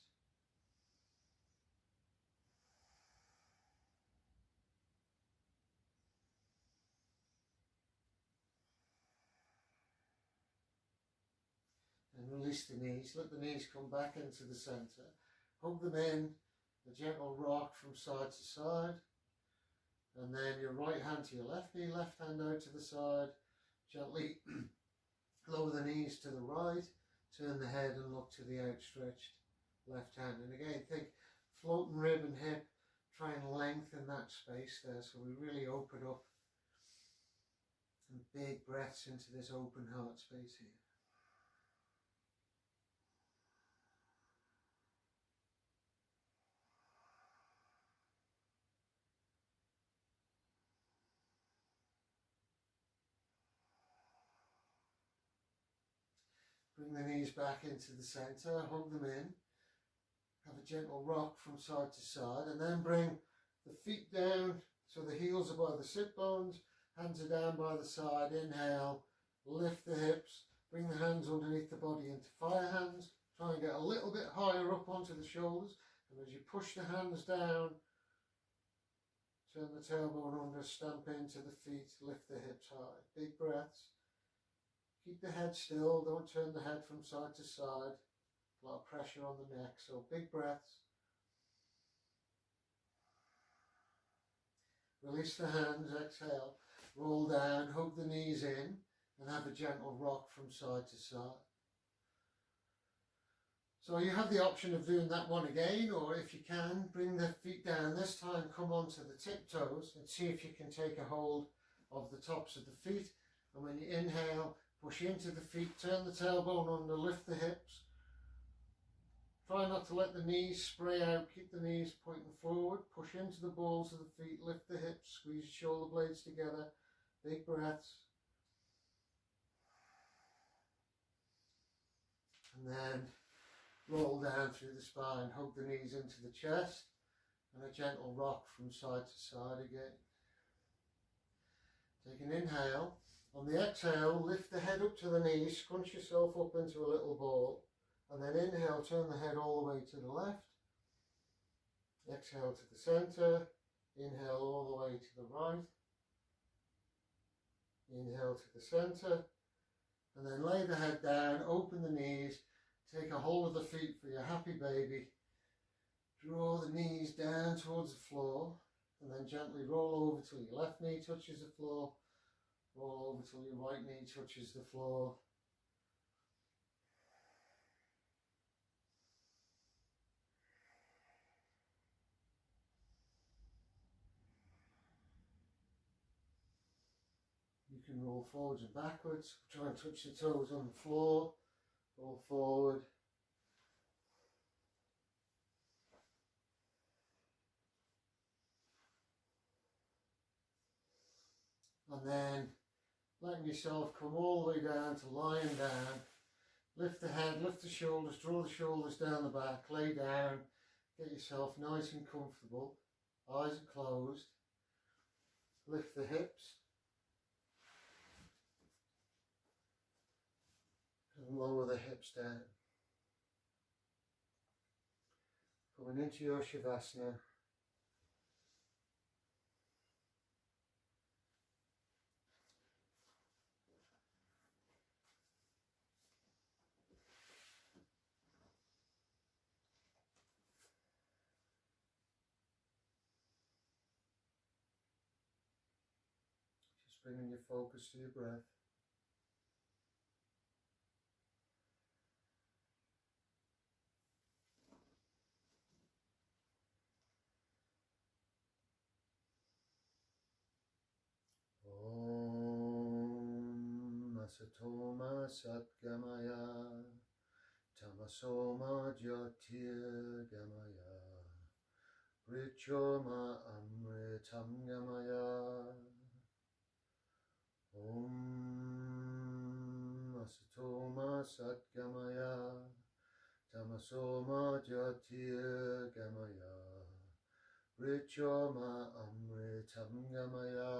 Speaker 1: And release the knees. Let the knees come back into the centre. Hug them in. A gentle rock from side to side. And then your right hand to your left knee, left hand out to the side. Gently lower the knees to the right. Turn the head and look to the outstretched left hand. And again, think floating rib and hip. Try and lengthen that space there so we really open up. And big breaths into this open heart space here. Bring the knees back into the centre, hug them in. Have a gentle rock from side to side, and then bring the feet down so the heels are by the sit bones, hands are down by the side. Inhale, lift the hips, bring the hands underneath the body into fire hands. Try and get a little bit higher up onto the shoulders, and as you push the hands down, turn the tailbone under, stamp into the feet, lift the hips high. Big breaths. Keep the head still, don't turn the head from side to side. A lot of pressure on the neck, so big breaths. Release the hands, exhale. Roll down, hug the knees in, and have a gentle rock from side to side. So you have the option of doing that one again, or if you can, bring the feet down. This time come onto the tiptoes and see if you can take a hold of the tops of the feet. And when you inhale, push into the feet, turn the tailbone under, lift the hips. Try not to let the knees spray out, keep the knees pointing forward. Push into the balls of the feet, lift the hips, squeeze shoulder blades together. Big breaths. And then roll down through the spine, hug the knees into the chest, and a gentle rock from side to side again. Take an inhale. On the exhale, lift the head up to the knees, scrunch yourself up into a little ball, and then inhale, turn the head all the way to the left. Exhale to the centre, inhale all the way to the right. Inhale to the centre, and then lay the head down, open the knees, take a hold of the feet for your happy baby. Draw the knees down towards the floor, and then gently roll over till your left knee touches the floor. Roll over till your right knee touches the floor. You can roll forwards and backwards. Try and touch the toes on the floor. Roll forward. And then letting yourself come all the way down to lying down. Lift the head, lift the shoulders, draw the shoulders down the back, lay down, get yourself nice and comfortable. Eyes are closed. Lift the hips. And lower the hips down. Coming into your Shavasana. Just bringing your focus to your breath. Asatoma Satgamaya Tamasoma Jyotir Gamaya Brichoma Amritam Gamaya Om Asatoma Satgamaya Tamasoma Jyotir Gamaya Vrichoma Amritam Gamaya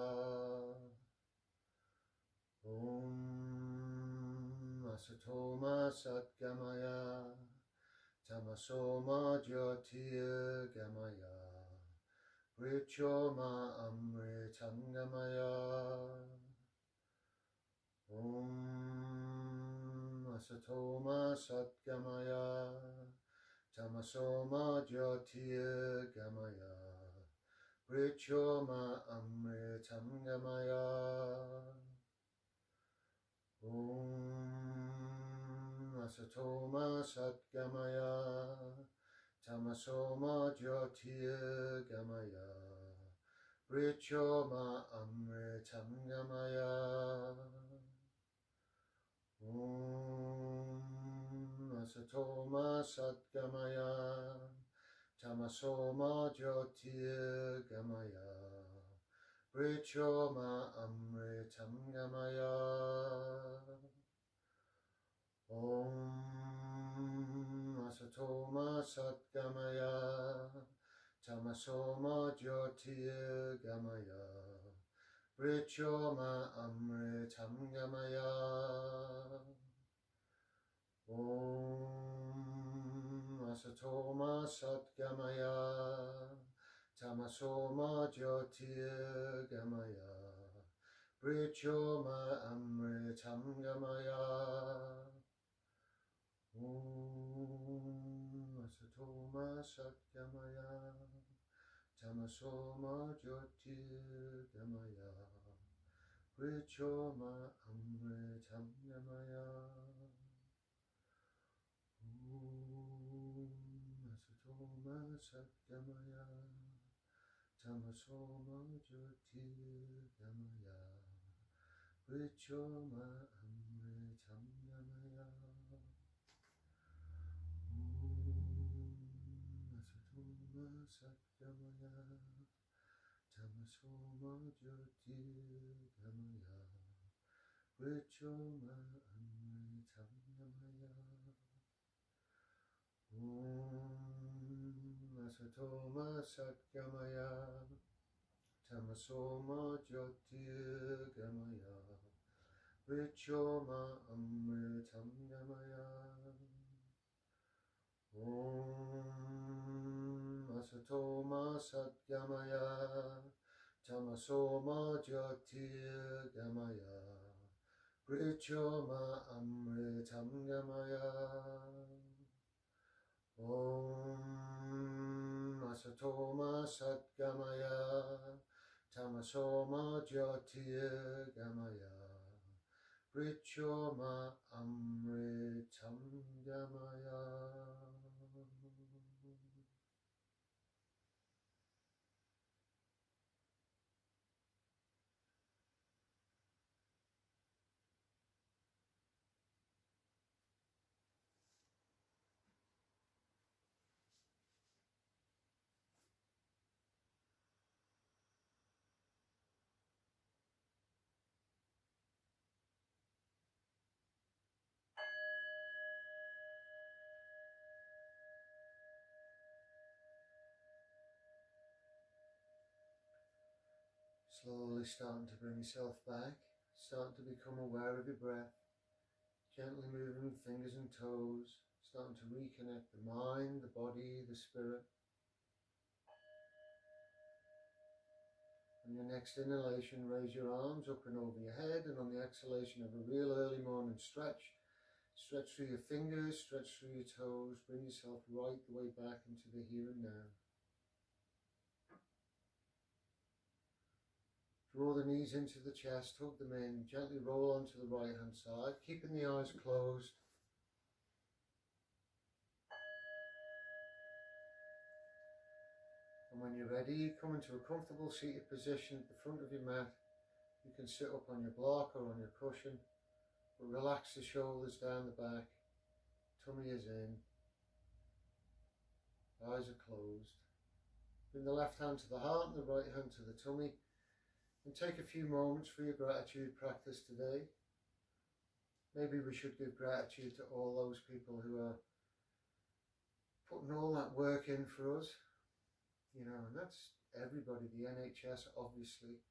Speaker 1: Om Asatoma Satgamaya Tamasoma Jyotir Gamaya Vrichoma Amritam Gamaya Om Asatoma Satgamaya Tamasoma Jyotir Gamaya Vrichoma Amritam Gamaya Om Asatoma Satgamaya Tamasoma Jyotir Gamaya Vrichoma Amritam Gamaya Om Asatoma Satgamaya Tamasoma Jyotir Gamaya Vrichoma Amritam Gamaya Om Asatoma Satgamaya Tamasoma Jyotir Gamaya Vrichoma Amritam Gamaya Om Asatoma Satgamaya Tamasoma Jyotir Gamaya Vrichoma Amritam Gamaya Om Asatoma Satgamaya Tamasoma Jyotir Gamaya Vrichoma Amritam Gamaya Om Asatoma Satgamaya Tamasoma Jyotir Gamaya Vrichoma Amritam Gamaya Om Asatoma Satgamaya Tamasoma Jyotir Gamaya Vrichoma Amritam Gamaya Om Asatoma Satgamaya Tamasoma Jyotir Gamaya Vrichoma Amritam Gamaya Om Asatoma Satgamaya Tamasoma Jyotir Gamaya Vrichoma Amritam Gamaya Om Asatoma Satgamaya Tamasoma Jyotir Gamaya Vrichoma Amritam Gamaya. Slowly starting to bring yourself back, starting to become aware of your breath, gently moving fingers and toes, starting to reconnect the mind, the body, the spirit. On your next inhalation, raise your arms up and over your head, and on the exhalation, have a real early morning stretch. Stretch through your fingers, stretch through your toes, bring yourself right the way back into the here and now. Draw the knees into the chest, hug them in, gently roll onto the right hand side, keeping the eyes closed. And when you're ready, come into a comfortable seated position at the front of your mat. You can sit up on your block or on your cushion, but relax the shoulders down the back, tummy is in, eyes are closed. Bring the left hand to the heart and the right hand to the tummy, and take a few moments for your gratitude practice today. Maybe we should give gratitude to all those people who are putting all that work in for us, you know, and that's everybody, the NHS, obviously,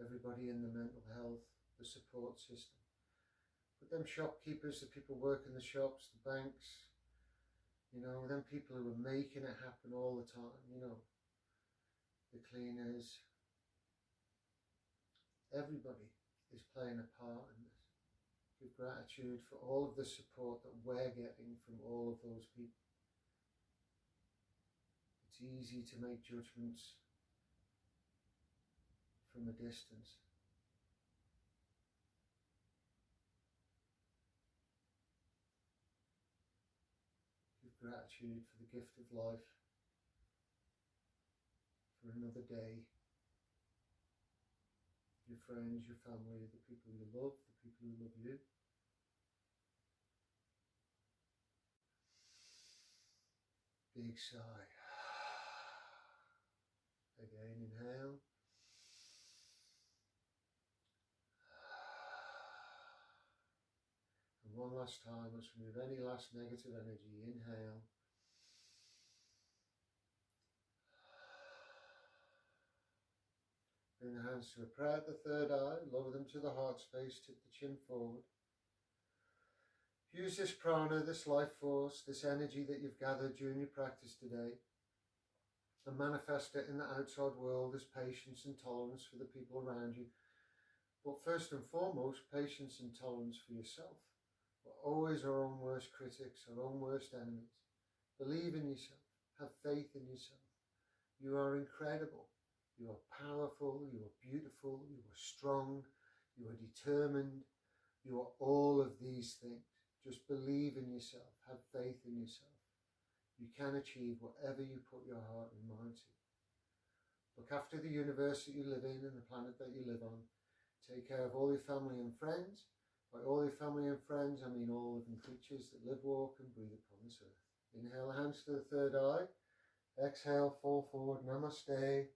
Speaker 1: everybody in the mental health, the support system. But them shopkeepers, the people working the shops, the banks, you know, them people who are making it happen all the time, you know, the cleaners, everybody is playing a part in this. Give gratitude for all of the support that we're getting from all of those people. It's easy to make judgments from a distance. Give gratitude for the gift of life, for another day, your friends, your family, the people you love, the people who love you. Big sigh. Again, inhale. And one last time, let's remove any last negative energy. Inhale. Bring the hands to a prayer at the third eye, lower them to the heart space, tip the chin forward. Use this prana, this life force, this energy that you've gathered during your practice today, and manifest it in the outside world as patience and tolerance for the people around you. But first and foremost, patience and tolerance for yourself. We're always our own worst critics, our own worst enemies. Believe in yourself. Have faith in yourself. You are incredible. You are powerful. You are beautiful. You are strong. You are determined. You are all of these things. Just believe in yourself. Have faith in yourself. You can achieve whatever you put your heart and mind to. Look after the universe that you live in and the planet that you live on. Take care of all your family and friends. By all your family and friends, I mean all living creatures that live, walk and breathe upon this earth. Inhale, hands to the third eye. Exhale, fall forward. Namaste.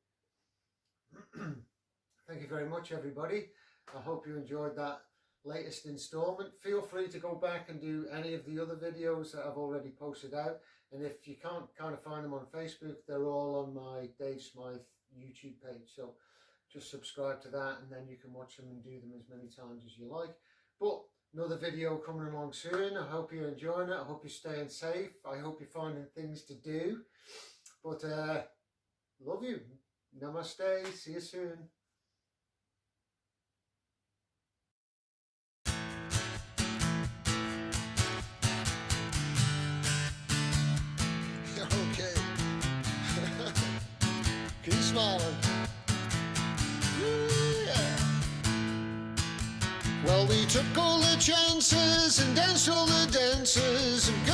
Speaker 1: Thank you very much, everybody. I hope you enjoyed that latest installment. Feel free to go back and do any of the other videos that I've already posted out. And if you can't kind of find them on Facebook, they're all on my Dave Smyth YouTube page. So just subscribe to that and then you can watch them and do them as many times as you like. But another video coming along soon. I hope you're enjoying it. I hope you're staying safe. I hope you're finding things to do. But love you. Namaste. See you soon. Okay. Keep smiling. Yeah. Well, we took all the chances and danced all the dances and